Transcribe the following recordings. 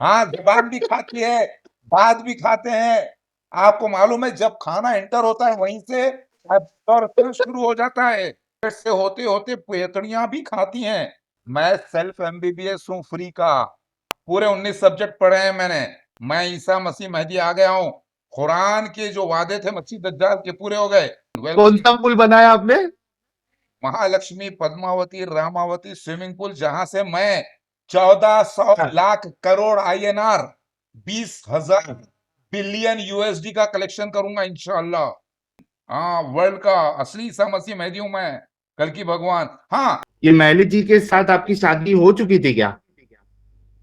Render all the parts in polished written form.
हाँ, जबान भी खाती है, दांत भी खाते हैं। आपको मालूम है जब खाना एंटर होता है वहीं से एब्जॉर्प्शन शुरू हो जाता है, पेट से होते होते पेतड़ियां भी खाती हैं। मैं सेल्फ एमबीबीएस हूँ फ्री का, पूरे 19 सब्जेक्ट पढ़े हैं मैंने। मैं ईसा मसीह महदी आ गया हूँ। कुरान के जो वादे थे मसीह दज्जाल के पूरे हो गए। कौन वेलकम। सा पुल बनाया आपने? महालक्ष्मी, पद्मावती, रामावती स्विमिंग पूल, जहां से मैं 1400 हाँ, lakh crore INR, 20,000 billion USD का कलेक्शन करूंगा इंशाल्लाह। हाँ, वर्ल्ड का असली ईसा मसीह महदी हूं मैं, कल की भगवान। हाँ, ये मैली जी के साथ आपकी शादी हो चुकी थी क्या?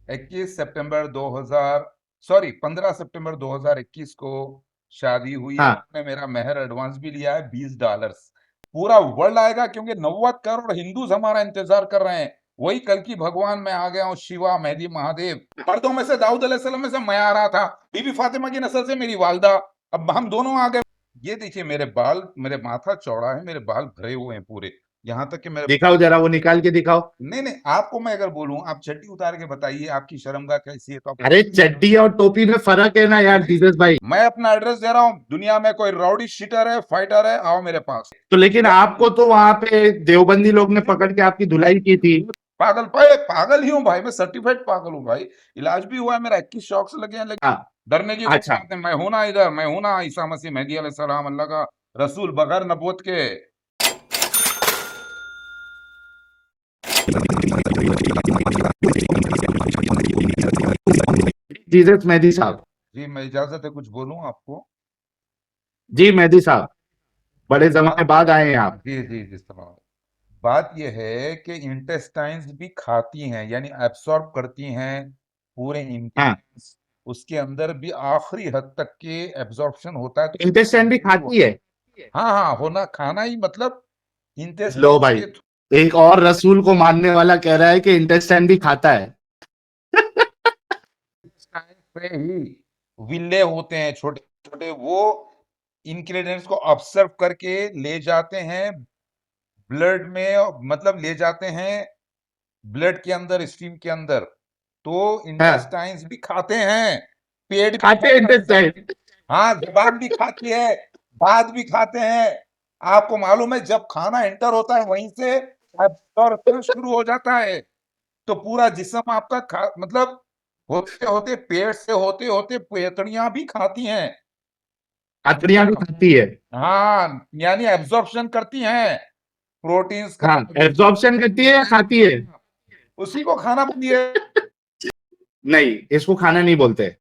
21 सितंबर 2000, सॉरी 15 सितंबर 2021 को शादी हुई है। हाँ। उन्होंने मेरा मेहर एडवांस भी लिया है $20। पूरा वर्ल्ड आएगा क्योंकि 90 करोड़ हिंदूज हमारा इंतजार कर रहे हैं। वही कल की भगवान मैं आ गया हूँ, शिवा मेहदी महादेव। पर्दों में से दाऊद अलैहिस्सलाम में से मैं आ रहा था, बीबी फातिमा की नस्ल से मेरी वालदा। अब हम दोनों आ गए। ये देखिए मेरे बाल, मेरे माथा चौड़ा है, मेरे बाल भरे हुए हैं पूरे, यहाँ तक कि मेरे। दिखाओ जरा, वो निकाल के दिखाओ। नहीं नहीं, आपको मैं अगर बोलूं आप चड्डी उतार के बताइए आपकी शर्मगाह कैसी है तो आप। अरे चड्डी और टोपी में फर्क है ना यार, नहीं, जीसस भाई। मैं अपना एड्रेस दे रहा हूं, दुनिया में कोई राउडी शीटर है, फाइटर है, आओ मेरे पास। तो लेकिन आपको तो वहां पे देवबंदी लोग ने पकड़ के आपकी धुलाई की थी। पागल भाई, पागल ही हूँ भाई, मैं सर्टिफाइड पागल हूँ भाई। इलाज भी हुआ है मेरा, 21 शॉक्स लगे हैं, लेकिन हाँ। डरने की कोई अच्छा। बात नहीं। मैं हूं ना इधर, मैं हूं ना ईसा मसीह मेहदी अलैहिस्सलाम, अल्लाह का रसूल बगैर नबूवत के। जीसस मेहदी साहब। जी, मैं इजाजत है कुछ बोलूं आपको? जी मेहदी साहब, बड़े जमाने बाद आए हैं आप। जी जी जी, सलाम। बात यह है कि इंटेस्टाइन्स भी खाती हैं, यानी एब्सॉर्ब करती हैं पूरे हाँ। इंटेस्टाइन्स। उसके अंदर भी आखिरी हद तक के एब्जॉर्प्शन होता है, तो इंटेस्टाइन भी भी खाती है? हाँ हाँ, होना खाना ही मतलब लो इंटेस्टाइन्स भाई, के एक और रसूल को मानने वाला कह रहा है कि इंटेस्टाइन भी खाता है। टाइम पे ही विले होते हैं छोटे छोटे, वो इंग्रेडिएंट्स को ऑब्जर्व करके ले जाते हैं ब्लड में, मतलब ले जाते हैं ब्लड के अंदर, स्ट्रीम के अंदर। तो हाँ, इंटेस्टाइन्स भी खाते हैं, पेट भी खाते हैं खाता है। इंटेस्टाइन। हाँ, जबान भी खाती है, दांत भी खाते हैं। आपको मालूम है जब खाना एंटर होता है वहीं से एब्जॉर्प्शन शुरू हो जाता है, तो पूरा जिस्म आपका मतलब होते होते पेट से होते होते पेतड़ियां भी खाती हैं। समझे अतरियां भी आप? खाती है। हाँ, यानी एब्जॉर्प्शन करती हैं प्रोटीन्स का। हाँ, एब्जॉर्प्शन करती है या खाती है? उसी को खाना बोलिए। नहीं, इसको खाना नहीं बोलते।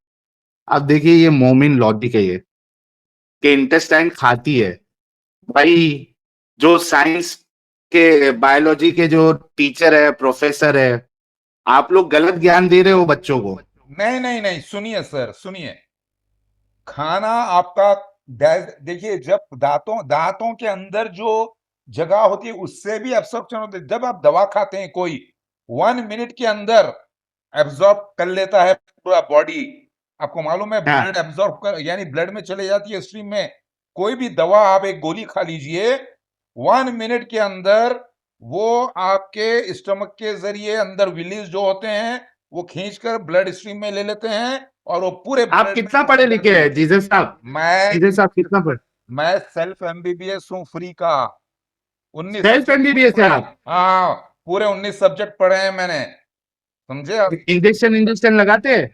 अब देखिए, ये मोमिन लॉजिक है ये, कि इंटेस्टाइन खाती है। भाई, जो साइंस के बायोलॉजी के जो टीचर है, प्रोफेसर है, आप लोग गलत ज्ञान दे रहे हो बच्चों को। नहीं नहीं नहीं, सुनिए सर, सुनिए। खाना आपका देखिए, जब दांतों दांतों के अंदर जो जगह होती है उससे भी एब्सॉर्प्शन होती है। जब आप दवा खाते हैं कोई 1 मिनट के अंदर एब्सॉर्ब कर लेता है पूरा बॉडी। आपको मालूम है हाँ। ब्लड एब्सॉर्ब कर, यानी ब्लड में चले जाती है स्ट्रीम में। कोई भी दवा आप एक गोली खा लीजिए, 1 मिनट के अंदर वो आपके स्टमक के जरिए अंदर विलीज जो होते हैं वो खींचकर ब्लड स्ट्रीम में ले लेते हैं, और वो पूरे आप ब्लड में कितना पढ़े लिखे हैं जीसस साहब? मैं जीसस साहब कितना पढ़े? मैं सेल्फ एमबीबीएस हूँ फ्री का। 19 सेल्फ सब्जेक्ट पूरे एमबीबीएस है पढ़े हैं। आप? हाँ, पूरे 19 सब्जेक्ट पढ़े हैं मैंने। समझे आप? इंजेक्शन इंजेक्शन लगाते हैं?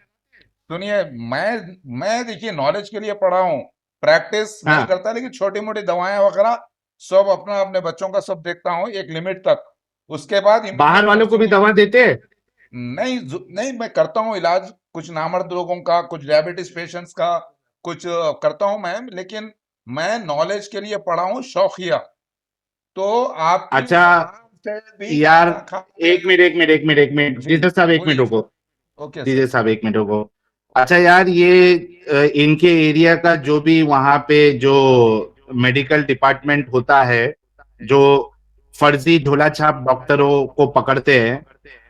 सुनिए, मैं देखिए नॉलेज के लिए पढ़ा हूँ, प्रैक्टिस नहीं हाँ। करता, लेकिन छोटी मोटी दवाएं वगैरह सब अपना अपने बच्चों का सब देखता हूँ एक लिमिट तक। उसके बाद बाहर इमीडिएट वालों को भी परसों दवा देते हैं? नहीं नहीं, मैं करता हूँ इलाज कुछ नामर्द लोगों का, कुछ डायबिटीज पेशेंट्स का, कुछ करता हूँ मैं, लेकिन मैं नॉलेज के लिए पढ़ा हूँ, शौकिया। तो आपकी अच्छा। जबान से भी यार, खाना खा एक मिनट एक मिनट एक मिनट एक मिनट, जी, जीसस साहब एक मिनट बोलिए रुको। सर। Okay sir. जीसस साहब एक मिनट रुको। अच्छा यार, ये इनके एरिया का जो भी वहां पे जो मेडिकल डिपार्टमेंट होता है, जो फर्जी झोला छाप डॉक्टरों को पकड़ते हैं,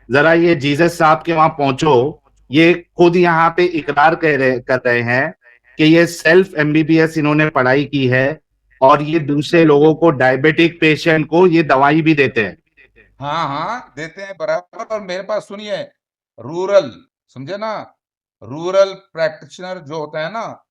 जरा ये जीसस साहब के वहां पहुंचो। ये खुद यहाँ पे इकरार कर रहे हैं कि ये सेल्फ एमबीबीएस इन्होंने पढ़ाई की है, और ये दूसरे लोगों को, डायबिटिक पेशेंट को ये दवाई भी देते हैं। हाँ हाँ, देते हैं बराबर। और मेरे पास सुनिए, रूरल, समझे ना, रूरल प्रैक्टिशनर जो होता है ना,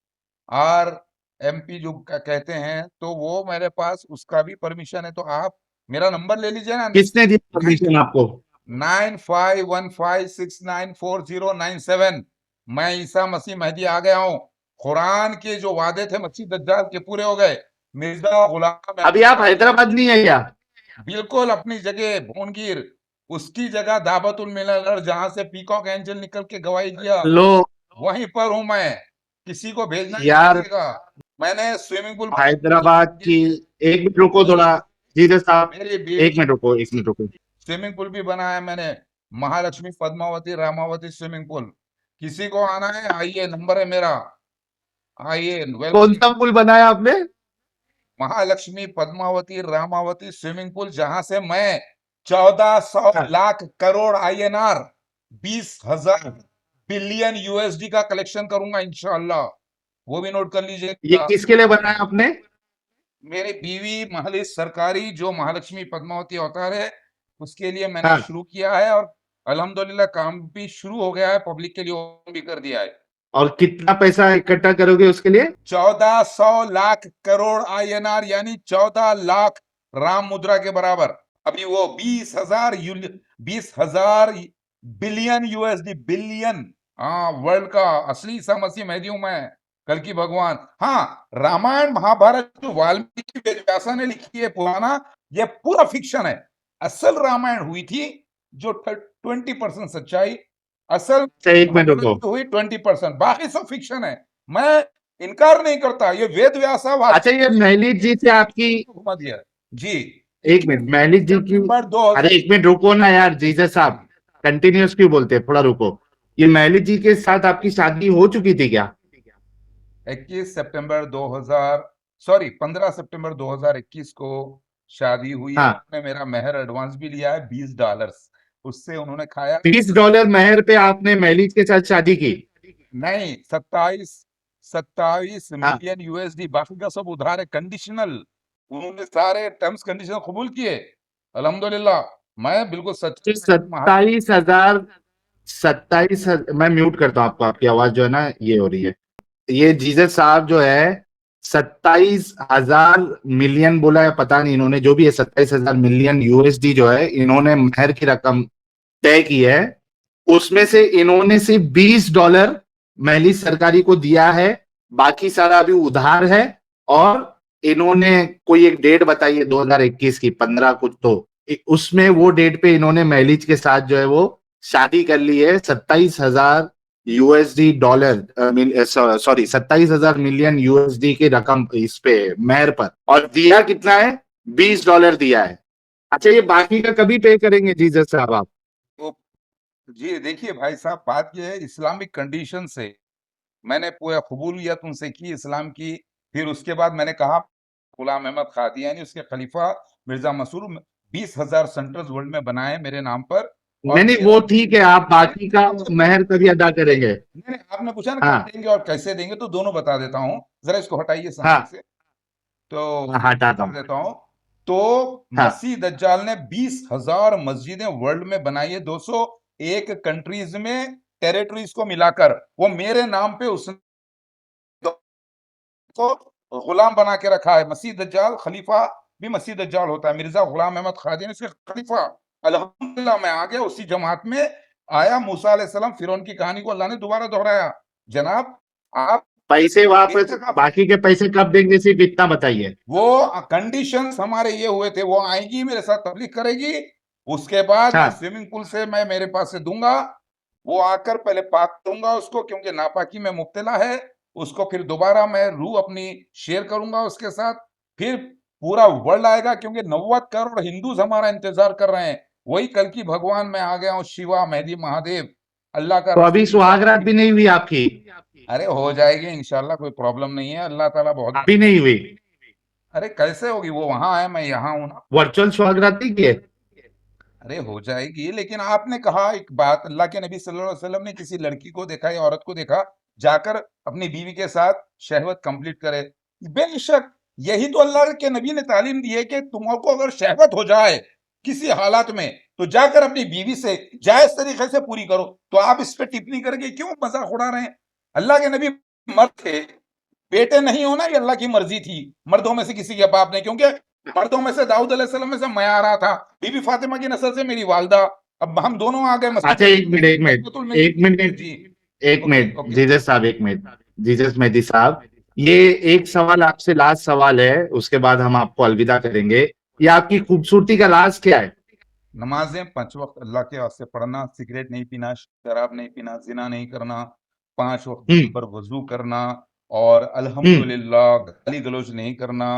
RMP जो कहते हैं, तो वो मेरे पास उसका भी परमिशन है। तो आप मेरा नंबर ले लीजिए ना, किसने दिया परमिशन आपको? 9515669409 मैं ईसा मसीह मेहदी आ गया हूँ। कुरान के जो वादे थे मसीह दज्जाल के पूरे हो गए। मिर्जा गुलाम अभी आप हैदराबाद नहीं है क्या? बिल्कुल अपनी जगह भुवनगिर, उसकी जगह दावतुल मिनर जहां से पीकॉक एंजल निकल के गवाही दिया, लो वहीं पर हूं मैं। किसी को भेजना नहीं यार, पड़ेगा। मैंने स्विमिंग पूल हैदराबाद की, एक मिनट रुको थोड़ा, जीजस साहब, मेरी एक बीवी मिनट रुको, एक मिनट रुको। स्विमिंग पूल भी बनाया है मैंने, महालक्ष्मी पद्मावती रामावती स्विमिंग पूल। किसी को आना है आइए, नंबर है मेरा, आइए कौन वेलकम। सा पुल बनाया आपने? महालक्ष्मी पद्मावती रामावती स्विमिंग पूल, जहां से मैं 1400 हाँ, lakh crore INR 20,000 billion USD का कलेक्शन करूंगा इंशाल्लाह। वो भी नोट कर ये लीजिएगा। किसके लिए बनाया आपने? मेरी बीवी महलिस सरकारी जो महालक्ष्मी पद्मावती अवतार है, उसके लिए मैंने हाँ, शुरू किया है, और अल्हम्दुलिल्लाह काम भी शुरू हो गया है, पब्लिक के लिए ओपन भी कर दिया है। और कितना पैसा इकट्ठा करोगे उसके लिए? 1400 लाख करोड़ INR, यानी 14 लाख राम मुद्रा के बराबर। अभी वो 20,000 बिलियन USD, बिलियन। हाँ, वर्ल्ड का असली ईसा मसीह मेहदी हूं मैं, कल की भगवान। हाँ, रामायण महाभारत जो वाल्मीकि वेद व्यासा ने लिखी है पुराना, ये पूरा फिक्शन है। असल रामायण हुई थी जो 20% सच्चाई, असल अच्छा, एक मिनट महाभारत रुको। जो हुई 20%, बाकी सब फिक्शन है। मैं इनकार नहीं करता, ये वेद व्यासा अच्छा, ये महली जी से आपकी, घुमा दिया जी। एक मिनट, महली जी की, नंबर दो अरे एक मिनट रुको ना यार, जीजस साहब, कंटिन्यूस क्यों बोलते हैं, थोड़ा रुको। ये महली जी के साथ आपकी शादी हो चुकी थी क्या? 21 सितंबर 2000, सॉरी 15 सितंबर 2021 को शादी हुई है। हाँ, उन्होंने मेरा मेहर एडवांस भी लिया है $20, उससे उन्होंने खाया। $20 मेहर पे आपने महली के साथ शादी की? नहीं, 27 हाँ, मिलियन USD, बाकी का सब उधार है, कंडीशनल। उन्होंने सारे टर्म्स कंडीशन कबूल किए, अल्हम्दुलिल्लाह। मैं बिल्कुल तो सच्चे 27,000, 27, मैं म्यूट करता हूँ आपको, आपकी आवाज जो है ना ये हो रही है। ये जीसस साहब जो है, 27,000 मिलियन बोला है, पता नहीं इन्होंने, जो भी है 27,000 मिलियन USD जो है इन्होंने मेहर की रकम तय की है। उसमें से इन्होंने सिर्फ $20 महली सरकारी को दिया है, बाकी सारा अभी उधार है। और इन्होंने कोई एक डेट बताई है 2021 की 15 कुछ, तो उसमें वो डेट पे इन्होंने महलीज के साथ जो है वो शादी कर ली है। 27,000 USD dollar, sorry 27,000 million USD की रकम इस पे मेहर पर, और दिया कितना है? $20 दिया है। अच्छा, ये बाकी का कभी पे करेंगे जीसस साहब आप? तो जी देखिए भाई साहब, बात यह है इस्लामिक कंडीशन से मैंने पूरा कबूलियत उनसे की इस्लाम की। फिर उसके बाद मैंने कहा गुलाम अहमद कादियानी उसके खलीफा मिर्जा मसूद 20,000 सेंटर्स वर्ल्ड में बनाए मेरे नाम पर। नहीं और नहीं, मेरा वो ठीक है, आप बाकी का मेहर कभी अदा करेंगे। नहीं नहीं, आपने पूछा ना कब हाँ देंगे और कैसे देंगे, तो दोनों बता देता हूँ। जरा इसको हटाइए सामने हाँ से, तो हाँ, हटाता बता हूँ। देता हूँ। तो हाँ, मसीह दज्जाल ने 20,000 मस्जिदें वर्ल्ड में बनाई है, 201 कंट्रीज में, टेरिटरीज को मिलाकर। वो मेरे नाम पे उसने को गुलाम बना के रखा है। मसीह दज्जाल खलीफा भी मसीह दज्जाल होता है, मिर्जा गुलाम अहमद कादियानी इसके खलीफा। अल्हम्दुलिल्लाह मैं आ गया उसी जमात में, आया मूसा अलैहिस्सलाम, फिरौन की कहानी को अल्लाह ने दोबारा दोहराया। जनाब आप पैसे वापस, बेशक आप, बाकी के पैसे कब देंगे सिर्फ इतना बताइए। वो कंडीशंस हमारे ये हुए थे, वो आएगी मेरे साथ तबलीग करेगी, उसके बाद मैं हाँ, स्विमिंग पूल से मैं मेरे पास से दूंगा। वो आकर पहले पाक करूंगा उसको, क्योंकि नापाकी में मुब्तला है। उसको फिर दोबारा मैं रूह अपनी शेयर करूंगा उसके साथ। फिर पूरा वर्ल्ड आएगा, क्योंकि 90 करोड़ हिंदूज हमारा इंतजार कर रहे हैं। वही कल की भगवान मैं आ गया हूँ, शिवा मेहदी महादेव, अल्लाह का तो अभी रसूल ईसा सुहागरात भी मसीह। नहीं हुई आपकी? अरे हो जाएगी इंशाल्लाह, कोई प्रॉब्लम नहीं है, अल्लाह ताला बहुत। अभी नहीं हुई? अरे कैसे होगी, वो वहां है मैं यहाँ हूं ना। वर्चुअल सुहागरात नहीं किए? अरे हो जाएगी, लेकिन आपने कहा एक बात, अल्लाह के नबी सल्लल्लाहु अलैहि वसल्लम ने किसी लड़की को देखा या औरत को देखा जाकर अपनी बीवी के साथ शहवत कंप्लीट करे। बेशक यही तो अल्लाह के नबी ने तालीम दी है कि तुमको अगर शहवत हो जाए किसी हालात में, तो जाकर अपनी बीवी से जायज तरीके से पूरी करो। तो आप इस पे टिप्पणी करके क्यों मजाक उड़ा रहे हैं? अल्लाह के नबी मर्द थे, बेटे नहीं होना ये अल्लाह की मर्जी थी, मर्दों में से किसी के बाप ने, क्योंकि मर्दों में से दाऊद अलैहिस्सलाम में से मैं आ रहा था, बीबी फातिमा की नस्ल से मेरी वालदा, अब हम दोनों आ गए अच्छा, एक मिनट, एक मिनट, एक मिनट, जी। एक ओके मिनट, ओके। जीजस साहब, एक मिनट, जीजस मेहदी साहब, ये एक सवाल आपसे, लास्ट सवाल है, उसके बाद हम आपको अलविदा करेंगे। ये आपकी खूबसूरती का राज क्या है? नमाजें 5 वक्त अल्लाह के वास्ते पढ़ना, सिगरेट नहीं पीना, शराब नहीं पीना, जिना नहीं करना, 5 वक्त हम्म, दिन भर वजू करना, और हम्म। अल्हम्दुलिल्लाह गाली गलौज नहीं करना,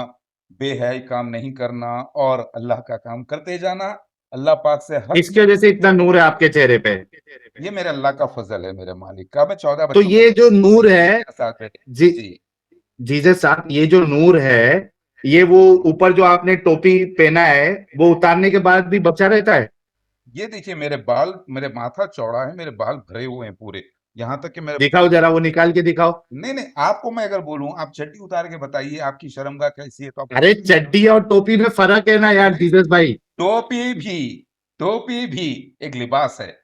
बेहयाई काम नहीं करना, और अल्लाह का काम करते जाना। अल्लाह पाक से हर इसकी वजह से इतना नूर है आपके चेहरे पे। ये मेरे अल्लाह का फजल है, मेरे मालिक का। मैं 14 तो बच्चों ये जो नूर है, के साथ बैठे। जी, जी। जीजस साहब, ये जो नूर है, ये वो ऊपर जो आपने टोपी पहना है, वो उतारने के बाद भी बचा रहता है? ये देखिए मेरे बाल, मेरे माथा चौड़ा है, मेरे बाल भरे हुए हैं पूरे, यहाँ तक कि मेरे, दिखाओ जरा, वो निकाल के दिखाओ। नहीं नहीं, आपको मैं अगर बोलूं आप चड्डी उतार के बताइए आपकी शर्मगाह कैसी है, तो आप अरे, चड्डी और टोपी में फर्क है ना यार, जीसस भाई। टोपी भी, टोपी भी एक लिबास है।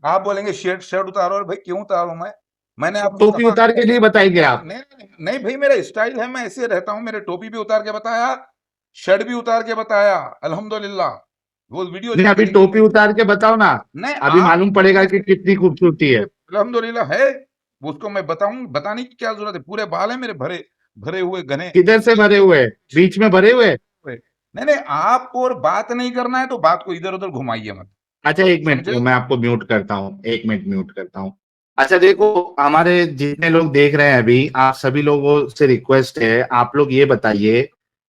आप बोलेंगे शर्ट शर्ट उतारो, और भाई क्यों उतारूं मैं? मैंने आपको टोपी कहा, उतार के नहीं बताएंगे नहीं आप? नहीं नहीं, नहीं भाई मेरा स्टाइल है, मैं ऐसे रहता हूं। मेरे टोपी भी उतार के बताया, शर्ट भी उतार के बताया, अल्हम्दुलिल्लाह। वो वीडियो नहीं, जाके अभी देखिए। टोपी उतार के बताओ ना। नहीं अभी आप, मालूम पड़ेगा कि कितनी खूबसूरती है। अल्हम्दुलिल्लाह है, वो उसको मैं बताऊं, बताने की क्या जरूरत है? पूरे बाल है मेरे भरे, भरे हुए घने। किधर से भरे हुए? बीच में भरे हुए? नहीं नहीं, आपको और बात नहीं करना है तो बात को इधर उधर घुमाइए मत, अच्छा, एक मिनट, समझे? मैं आपको म्यूट करता हूँ, एक मिनट म्यूट करता हूँ। अच्छा देखो, हमारे जितने लोग देख रहे हैं अभी, आप सभी लोगों से रिक्वेस्ट है, आप लोग ये बताइए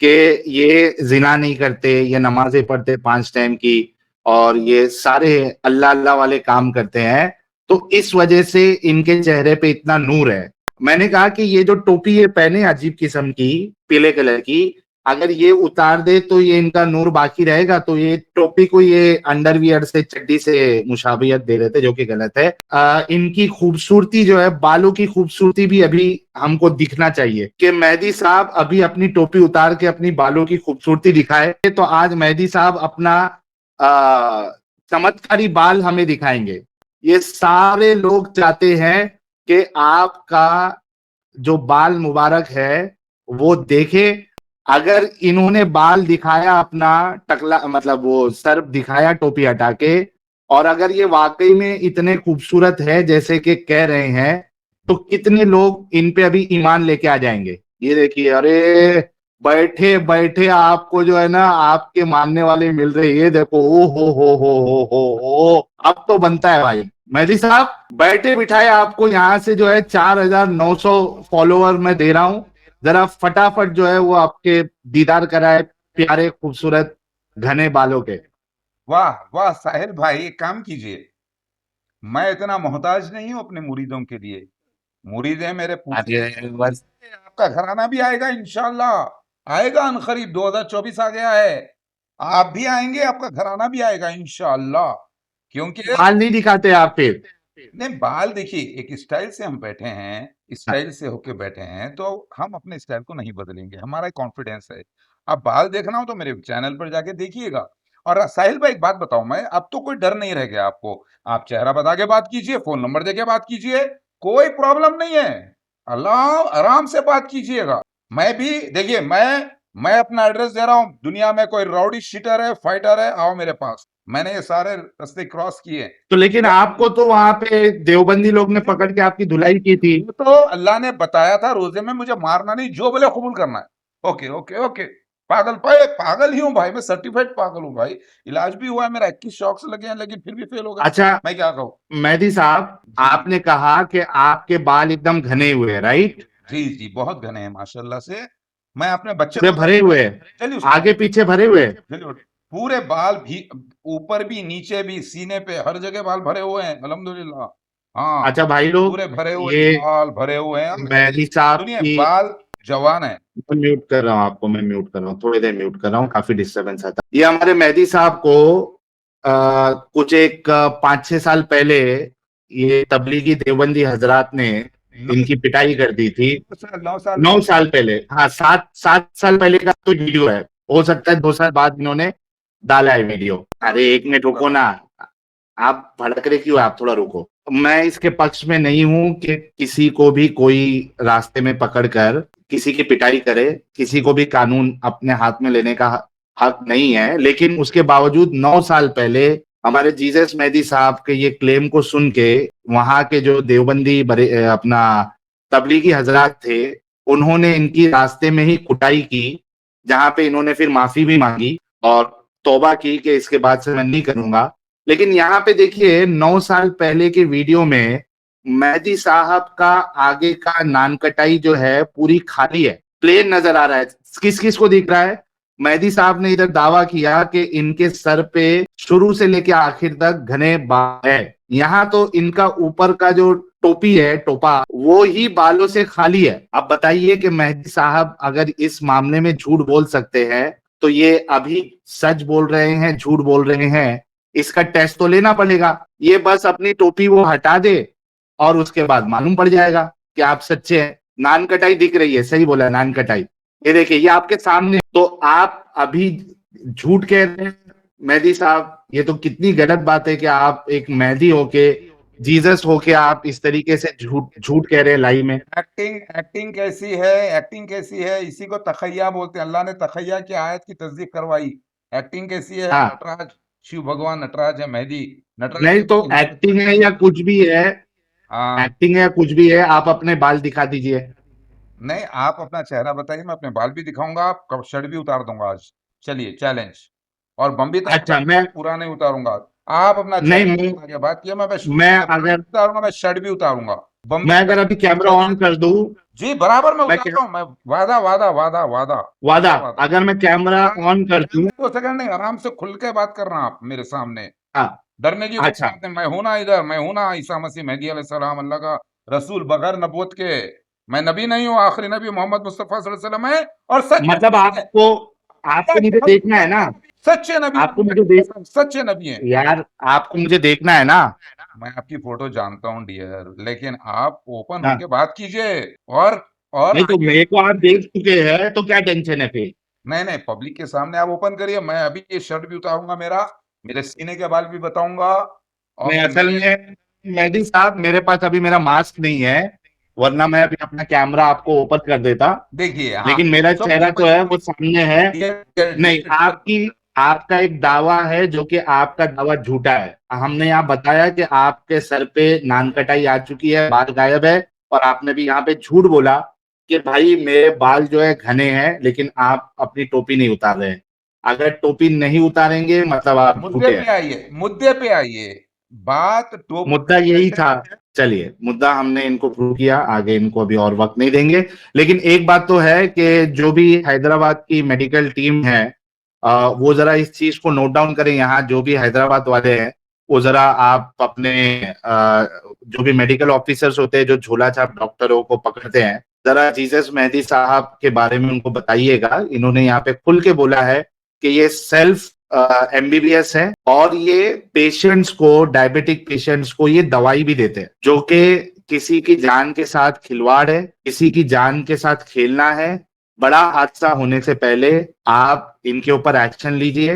कि ये जिना नहीं करते, ये नमाजें पढ़ते 5 टाइम की, और ये सारे अल्लाह अल्लाह वाले काम करते हैं, तो इस वजह से इनके चेहरे पे इतना नूर है। मैंने कहा कि ये जो टोपी ये पहने अजीब किस्म की, पीले कलर की, अगर ये उतार दे तो ये इनका नूर बाकी रहेगा। तो ये टोपी को ये अंडरवियर से, चड्डी से मुशाबियत दे रहे थे, जो कि गलत है। इनकी खूबसूरती जो है, बालों की खूबसूरती भी अभी हमको दिखना चाहिए कि मेहदी साहब अभी अपनी टोपी उतार के अपनी बालों की खूबसूरती दिखाए। तो आज मेहदी साहब अपना चमत्कारी बाल हमें दिखाएंगे। ये सारे लोग चाहते हैं कि आपका जो बाल मुबारक है वो देखे। अगर इन्होंने बाल दिखाया अपना, टकला मतलब वो सर दिखाया टोपी हटा के, और अगर ये वाकई में इतने खूबसूरत है जैसे कि कह रहे हैं, तो कितने लोग इन पे अभी ईमान लेके आ जाएंगे। ये देखिए, अरे बैठे बैठे आपको जो है ना, आपके मानने वाले मिल रहे हैं। ये देखो, ओ हो, अब तो बनता है भाई। मेहदी साहब, बैठे बिठाए आपको यहाँ से जो है 4,900 फॉलोअर मैं दे रहा हूं। जरा फटाफट जो है वो आपके दीदार कराए, प्यारे खूबसूरत घने बालों के। वाह वाह साहिल भाई, एक काम कीजिए, मैं इतना मोहताज नहीं हूं अपने मुरीदों के लिए। मुरीद है मेरे पूछने, अरे बस, आपका घराना भी आएगा इंशाल्लाह, आएगा अनकरीब, 2024 आ गया है, आप भी आएंगे, आपका घराना भी आएगा इंशाल्लाह। क्योंकि बाल नहीं दिखाते आप फिर? नहीं, बाल देखिए, एक स्टाइल से हम बैठे हैं, स्टाइल से होके बैठे हैं, तो हम अपने स्टाइल को नहीं बदलेंगे, हमारा कॉन्फिडेंस है। अब बाल देखना हो तो मेरे चैनल पर जाके देखिएगा। और साहिल भाई एक बात बताऊं मैं, अब तो कोई डर नहीं रह गया आपको, आप चेहरा बता के बात कीजिए, फोन नंबर दे के बात कीजिए, कोई प्रॉब्लम नहीं है, अल्लाह आराम से बात कीजिएगा। मैं भी देखिए, मैं अपना एड्रेस दे रहा हूं, दुनिया में कोई राउडी शीटर है, फाइटर है, आओ मेरे पास, मैंने ये सारे रास्ते क्रॉस किए। तो लेकिन आपको तो वहां पे देवबंदी लोग ने पकड़ के आपकी धुलाई की थी। तो अल्लाह ने बताया था रोजे में मुझे मारना नहीं, जो बोले कबूल करना है। ओके ओके ओके, पागल पाए, पागल ही हूँ भाई, मैं सर्टिफाइड पागल हूँ भाई। इलाज भी हुआ है मेरा, 21 शॉक्स लगे हैं, लेकिन फिर भी फेल हो गया। अच्छा, मैं क्या कहूँ? मेहदी साहब, जी आपने कहा कि आपके बाल एकदम घने हुए हैं, राइट? जी जी, बहुत घने हैं माशाल्लाह से। मैं अपने बच्चे पूरे को, भरे हुए हैं? चलिए आगे पीछे भरे हुए हैं? चलिए, पूरे बाल भी, ऊपर भी नीचे भी, सीने पे, हर जगह बाल भरे हुए हैं अल्हम्दुलिल्लाह। हाँ, अच्छा भाई लोग, पूरे भरे हुए ये बाल भरे हुए हैं। मेहदी साहब सुनिए, की, बाल जवान है। मैं म्यूट कर रहा हूँ आपको, मैं म्यूट कर रहा हूँ, थोड़ी देर म्यूट कर रहा हूँ, काफी डिस्टरबेंस आता है। ये हमारे मेहदी साहब को कुछ एक 5-6 साल पहले ये तबलीगी देवबंदी हजरात ने इनकी पिटाई कर दी थी। 9 साल 9 साल पहले, हाँ, 7 साल पहले का तो वीडियो है। हो सकता है 2 साल बाद इन्होंने डाला है वीडियो। अरे 1 मिनट रुको ना, आप भड़क रहे क्यों, आप थोड़ा रुको। मैं इसके पक्ष में नहीं हूं कि किसी को भी कोई रास्ते में पकड़कर किसी की पिटाई करे, किसी को भी कानून अपने हाथ में लेने का हक नहीं है, लेकिन उसके बावजूद 9 साल पहले हमारे जीसस मेहदी साहब के ये क्लेम को सुन के वहां के जो देवबंदी अपना तबलीगी हजरात थे, उन्होंने इनकी रास्ते में ही कुटाई की, जहां पे इन्होंने फिर माफी भी मांगी और तौबा की कि इसके बाद से मैं नहीं करूंगा। लेकिन यहाँ पे देखिए 9 साल पहले के वीडियो में मेहदी साहब का आगे का नान कटाई जो है पूरी खाली है, प्लेन नजर आ रहा है। किस किस को दिख रहा है? मेहदी साहब ने इधर दावा किया कि इनके सर पे शुरू से लेकर आखिर तक घने बाल है। यहाँ तो इनका ऊपर का जो टोपी है, टोपा, वो ही बालों से खाली है। अब बताइए कि मेहदी साहब अगर इस मामले में झूठ बोल सकते हैं तो ये अभी सच बोल रहे हैं, झूठ बोल रहे हैं, इसका टेस्ट तो लेना पड़ेगा। ये बस अपनी टोपी वो हटा दे और उसके बाद मालूम पड़ जाएगा कि आप सच्चे हैं। नान कटाई दिख रही है, सही बोला, नान कटाई, ये देखिए, ये आपके सामने। तो आप अभी झूठ कह रहे हैं मेहदी साहब, ये तो कितनी गलत बात है कि आप एक मेहदी होके, जीसस होके आप इस तरीके से झूठ झूठ कह रहे हैं लाइव में। एक्टिंग एक्टिंग कैसी है, एक्टिंग कैसी है, इसी को तखय्या बोलते हैं। अल्लाह ने तखय्या की आयत की तस्दीक करवाई। एक्टिंग कैसी है? हाँ, नटराज, शिव भगवान नटराज है, मेहदी नटराज नहीं के तो बाल एक्टिंग है या कुछ भी है, हाँ, एक्टिंग है या कुछ भी है, आप अपने बाल दिखा दीजिए। नहीं आप अपना चेहरा बताइए, मैं अपने बाल भी दिखाऊंगा, आप शर्ट भी उतार दूंगा आज। चलिए चैलेंज। और बम भी तक अच्छा, मैं पूरा नहीं उतारूंगा। आप अपना नहीं चेहरा मैं बता के बात किया, मैं मैं बाल भी अगर उतारूंगा, मैं शर्ट भी उतारूंगा, बम भी मैं अगर अभी कैमरा ऑन कर दूं, जी बराबर मैं मैं उतार रहा हूँ। मैं वादा वादा वादा वादा वादा, पक्का वादा। अगर मैं कैमरा ऑन कर दूं, 2 सेकंड नहीं, आराम से खुल के बात कर रहे हैं आप मेरे सामने। हाँ, डरने की कोई अच्छा, बात नहीं। मैं हूं ना इधर, मैं हूं ना ईसा मसीह मेहदी अलैहिस्सलाम, अल्लाह का रसूल बगैर नबूवत के। मैं नबी नहीं हूँ, आखिरी नबी मोहम्मद मुस्तफा सल्लल्लाहु अलैहि वसल्लम है और सच्चे मतलब नबी है। आपको आपको मुझे देखना है ना, सच्चे नबी है, आपको अल्लाह मुझे की देख कसम, सच्चे नबी हैं। यार, आपको मुझे देखना है ना। मैं आपकी फोटो जानता हूँ डियर, लेकिन आप ओपन हाँ, होके बात कीजिए। और और नहीं तो मेरे को आप देख चुके हैं तो क्या टेंशन है फिर? नहीं नहीं, पब्लिक के सामने आप ओपन करिए। मैं अभी ये शर्ट भी उतारूंगा, मेरा मेरे सीने के बाल भी बताऊंगा। नहीं, और असल में मेहदी साहब, मेरे पास अभी मेरा मास्क नहीं है, वरना मैं अभी अपना कैमरा आपको ओपन कर देता, देखिए हाँ, लेकिन मेरा चेहरा जो है वो सामने है। नहीं, आपकी आपका एक दावा है जो कि आपका दावा झूठा है। हमने यहाँ बताया कि आपके सर पे नान कटाई आ चुकी है, बाल गायब है, और आपने भी यहाँ पे झूठ बोला कि भाई मेरे बाल जो है घने हैं, लेकिन आप अपनी टोपी नहीं उतार रहे हैं। अगर टोपी नहीं उतारेंगे मतलब आप मुद्दे झूठे पे हैं। आइए, मुद्दे पे आइए। बात टोपी मुद्दा यही था। चलिए, मुद्दा हमने इनको प्रूव किया, आगे इनको अभी और वक्त नहीं देंगे। लेकिन एक बात तो है कि जो भी हैदराबाद की मेडिकल टीम है, वो जरा इस चीज को नोट डाउन करें। यहाँ जो भी हैदराबाद वाले हैं, वो जरा आप अपने जो भी मेडिकल ऑफिसर्स होते हैं जो झोला छाप डॉक्टरों को पकड़ते हैं, जरा जीसस मेहदी साहब के बारे में उनको बताइएगा। इन्होंने यहाँ पे खुल के बोला है कि ये सेल्फ एमबीबीएस है और ये पेशेंट्स को, डायबिटिक पेशेंट्स को ये दवाई भी देते हैं, जो कि किसी की जान के साथ खिलवाड़ है, किसी की जान के साथ खेलना है। बड़ा हादसा होने से पहले आप इनके ऊपर एक्शन लीजिए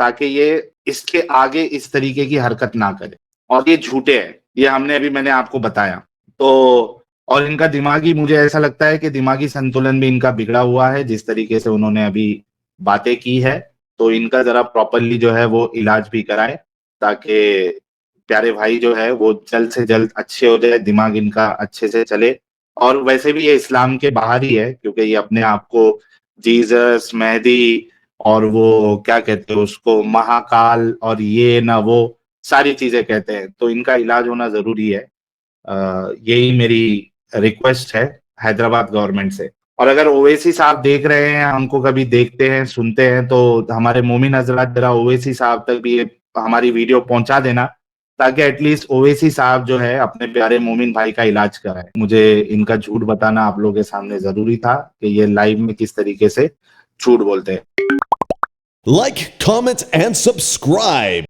ताकि ये इसके आगे इस तरीके की हरकत ना करे। और ये झूठे हैं, ये मैंने आपको बताया। तो और इनका दिमागी, मुझे ऐसा लगता है कि दिमागी संतुलन भी इनका बिगड़ा हुआ है, जिस तरीके से उन्होंने अभी बातें की है। तो इनका जरा प्रॉपरली जो है वो इलाज भी कराए, ताकि प्यारे भाई जो है वो जल्द से जल्द अच्छे हो जाए, दिमाग इनका अच्छे से चले। और वैसे भी ये इस्लाम के बाहर ही है, क्योंकि ये अपने आप को जीसस, मेहदी और वो क्या कहते हैं उसको, महाकाल, और ये ना वो सारी चीजें कहते हैं। तो इनका इलाज होना जरूरी है। यही मेरी रिक्वेस्ट है हैदराबाद गवर्नमेंट से। और अगर ओवैसी साहब देख रहे हैं, हमको कभी देखते हैं, सुनते हैं, तो हमारे मोमिन हजरात जरा ओवैसी साहब तक भी ये हमारी वीडियो पहुंचा देना, ताकि एटलीस्ट ओवैसी साहब जो है अपने प्यारे मोमिन भाई का इलाज कराए। मुझे इनका झूठ बताना आप लोगों के सामने जरूरी था कि ये लाइव में किस तरीके से झूठ बोलते हैं। Like, comment, and subscribe.